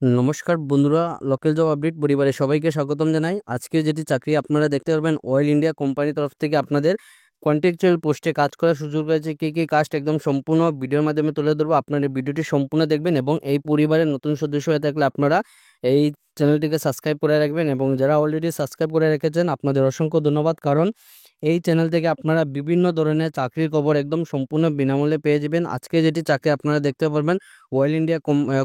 নমস্কার বন্ধুরা, local job update পরিবারে সবাইকে স্বাগতম জানাই। আজকে যেটি চাকরি আপনারা দেখতে পারবেন, অয়েল ইন্ডিয়া কোম্পানির তরফ থেকে আপনাদের কন্ট্রাকচুয়াল পোস্টে কাজ করার সুযোগ রয়েছে। কী কী কাজ একদম সম্পূর্ণ ভিডিওর মাধ্যমে তুলে ধরবো। আপনারা ভিডিওটি সম্পূর্ণ দেখবেন এবং এই পরিবারের নতুন সদস্য হয়ে থাকলে আপনারা এই চ্যানেলটিকে সাবস্ক্রাইব করে রাখবেন, এবং যারা অলরেডি সাবস্ক্রাইব করে রেখেছেন আপনাদের অসংখ্য ধন্যবাদ, কারণ এই চ্যানেল থেকে আপনারা বিভিন্ন ধরনের চাকরির খবর একদম সম্পূর্ণ বিনামূল্যে পেয়ে যাবেন। আজকে যেটি চাকরি আপনারা দেখতে পারবেন, অয়েল ইন্ডিয়া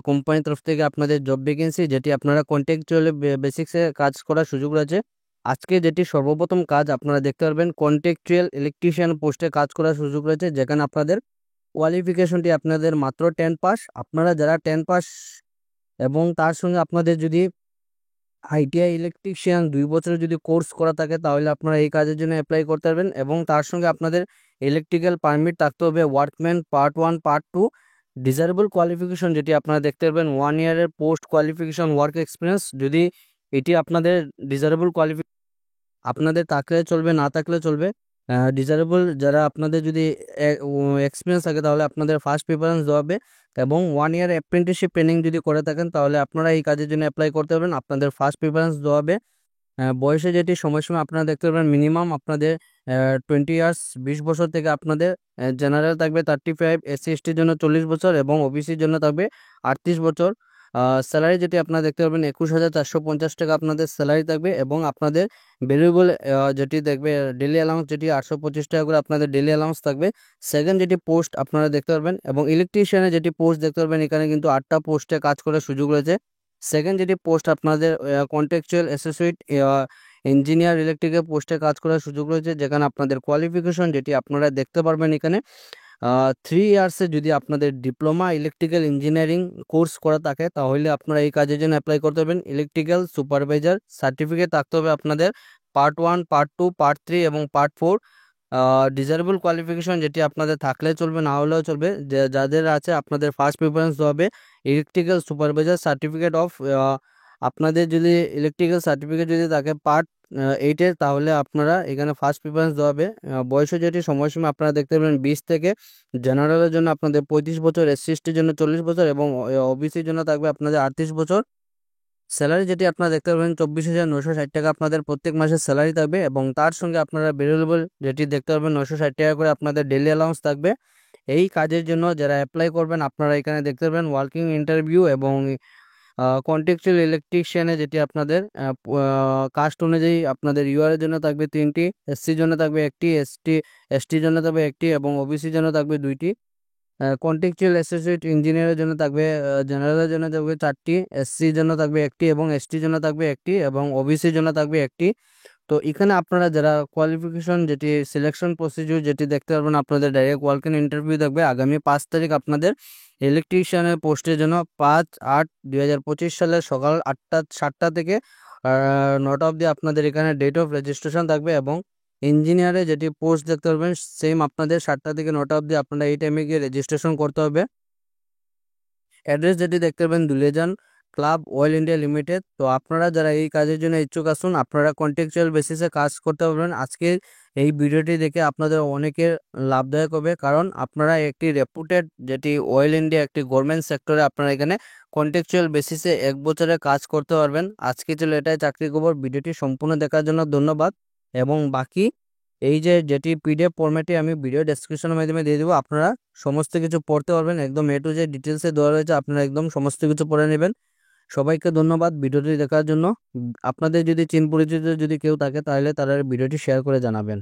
কোম্পানির তরফ থেকে আপনাদের জব ভ্যাকেন্সি, যেটি আপনারা কন্ট্রাকচুয়াল বেসিক্সে কাজ করার সুযোগ রয়েছে। আজকে যেটি সর্বপ্রথম কাজ আপনারা দেখতে পারবেন, কন্ট্রাকচুয়াল ইলেকট্রিশিয়ান পোস্টে কাজ করার সুযোগ রয়েছে, যেখানে আপনাদের কোয়ালিফিকেশনটি আপনাদের মাত্র 10 পাস। আপনারা যারা 10 পাস এবং তার সঙ্গে আপনাদের যদি আইটিআই ইলেকট্রিশিয়ান 2 বছরের যদি কোর্স করা থাকে, তাহলে আপনারা এই কাজের জন্য অ্যাপ্লাই করতে পারবেন। এবং তার সঙ্গে আপনাদের ইলেকট্রিক্যাল পারমিট থাকতে হবে, workman part 1 part 2। Desirable qualification যেটি আপনারা দেখতে পারবেন, 1 ইয়ারের পোস্ট কোয়ালিফিকেশন ওয়ার্ক এক্সপিরিয়েন্স, যদি এটি আপনাদের ডিজারেবল কোয়ালিফিকেশন আপনাদের থাকলে চলবে, না থাকলে চলবে। ডিজারেবল যারা আপনাদের যদি এক্সপিরিয়েন্স থাকে, তাহলে আপনাদের ফার্স্ট প্রিফারেন্স দেওয়া হবে। এবং 1 ইয়ার অ্যাপ্রেন্টিসশিপ ট্রেনিং যদি করে থাকেন, তাহলে আপনারা এই কাজের জন্য অ্যাপ্লাই করতে পারবেন, আপনাদের ফার্স্ট প্রিফারেন্স দেওয়া হবে। বয়সে যেটি সময়সীমা আপনারা দেখতে পারবেন, মিনিমাম আপনাদের 20 ইয়ার্স 20 বছর থেকে আপনাদের জেনারেল থাকবে 35, SC/ST জন্য 40 বছর এবং ওবিসির জন্য থাকবে 38 বছর। স্যালারি যেটি আপনারা দেখতে পারবেন, 21,450 টাকা আপনাদের স্যালারি থাকবে, এবং আপনাদের ভ্যালুয়েবল যেটি দেখবে ডেলি অ্যালাউন্স, যেটি 825 টাকা করে আপনাদের ডেলি অ্যালাউন্স থাকবে। সেকেন্ড যেটি পোস্ট আপনারা দেখতে পারবেন, এবং ইলেকট্রিশিয়ানের যেটি পোস্ট দেখতে পারবেন, এখানে কিন্তু 8টা পোস্টে কাজ করার সুযোগ রয়েছে। সেকেন্ড যেটি পোস্ট আপনাদের কন্ট্রাকচুয়াল অ্যাসোসিয়েট ইঞ্জিনিয়ার ইলেকট্রিকের পোস্টে কাজ করার সুযোগ রয়েছে, যেখানে আপনাদের কোয়ালিফিকেশন যেটি আপনারা দেখতে পারবেন এখানে 3 ইয়ার্সে যদি আপনাদের ডিপ্লোমা ইলেকট্রিক্যাল ইঞ্জিনিয়ারিং কোর্স করা থাকে, তাহলে আপনারা এই কাজের জন্য অ্যাপ্লাই করতে পারবেন। ইলেকট্রিক্যাল সুপারভাইজার সার্টিফিকেট থাকতে হবে আপনাদের পার্ট 1 পার্ট 2 পার্ট 3 এবং পার্ট 4। ডিজারেবল কোয়ালিফিকেশন যেটি আপনাদের থাকলে চলবে, না হলেও চলবে। যাদের আছে আপনাদের ফার্স্ট প্রিফারেন্স হবে ইলেকট্রিক্যাল সুপারভাইজার সার্টিফিকেট অফ। আপনাদের যদি ইলেকট্রিক্যাল সার্টিফিকেট যদি থাকে পার্ট 8-এর, তাহলে আপনারা এখানে ফার্স্ট প্রিফারেন্স দেওয়া হবে। বয়সে যেটি সময়সীমা আপনারা দেখতে পাবেন 20 থেকে, জেনারেলের জন্য আপনাদের 35 বছর, SC/STর জন্য 40 বছর এবং ওবিসির জন্য থাকবে আপনাদের 38 বছর। স্যালারি যেটি আপনারা দেখতে পাবেন 24,960 টাকা আপনাদের প্রত্যেক মাসে স্যালারি থাকবে, এবং তার সঙ্গে আপনারা ভেরিয়েবল যেটি দেখতে পাবেন 960 টাকা করে আপনাদের ডেলি অ্যালাউন্স থাকবে। এই কাজের জন্য যারা অ্যাপ্লাই করবেন, আপনারা এখানে দেখতে পাবেন ওয়ার্কিং ইন্টারভিউ এবং কন্ট্রাকচুয়াল ইলেকট্রিশিয়ানে যেটি আপনাদের কাস্ট অনুযায়ী আপনাদের ইউআর এর জন্য থাকবে 3টি, SC জন্য থাকবে 1টি, STর জন্য থাকবে 1টি এবং ওবিসির জন্য থাকবে 2টি। কন্ট্রাকচুয়াল অ্যাসোসিয়েট ইঞ্জিনিয়ারের জন্য থাকবে, জেনারেলের জন্য থাকবে 4টি, SCর জন্য থাকবে 1টি এবং STর জন্য থাকবে 1টি এবং ওবিসির জন্য থাকবে 1টি। তো এখানে আপনারা যারা কোয়ালিফিকেশন যেটি সিলেকশন প্রসিডিউর যেটি দেখতে পারবেন, আপনাদের ডাইরেক্ট ওয়াক ইন ইন্টারভিউ থাকবে আগামী 5 তারিখ আপনাদের ইলেকট্রিশিয়ানের পোস্টের জন্য। 5/8/2025 সালের সকাল 8টা থেকে 9টা অবধি আপনাদের এখানে ডেট অফ রেজিস্ট্রেশন থাকবে। এবং ইঞ্জিনিয়ারে যেটি পোস্ট দেখতে পারবেন, সেম আপনাদের 7টা থেকে 9টা অবধি আপনারা এই টাইমে গিয়ে রেজিস্ট্রেশন করতে হবে। অ্যাড্রেস যেটি দেখতে পাবেন, দুলেজান ক্লাব অয়েল ইন্ডিয়া লিমিটেড। তো আপনারা যারা এই কাজের জন্য ইচ্ছুক আসুন, আপনারা কন্ট্রাকচুয়াল বেসিসে কাজ করতে পারবেন। আজকে এই ভিডিওটি দেখে আপনাদের অনেকের লাভদায়ক হবে, কারণ আপনারা একটি রেপুটেড যেটি অয়েল ইন্ডিয়া একটি গভর্নমেন্ট সেক্টরে আপনারা এখানে কন্ট্রাকচুয়াল বেসিসে 1 বছরে কাজ করতে পারবেন। আজকে ছিল এটাই চাকরি খবর। ভিডিওটি সম্পূর্ণ দেখার জন্য ধন্যবাদ। এবং বাকি এই যেটি পিডিএফ ফরম্যাটে আমি ভিডিও ডেসক্রিপশনের মাধ্যমে দিয়ে দেবো, আপনারা সমস্ত কিছু পড়তে পারবেন, একদম A to Z ডিটেলসে দেওয়া রয়েছে, আপনারা একদম সমস্ত কিছু পড়ে নেবেন। সবাইকে ধন্যবাদ ভিডিওটি দেখার জন্য। আপনাদের যদি চিন পরিচিত যদি কেউ থাকে, তাহলে তারা ভিডিওটি শেয়ার করে জানাবেন।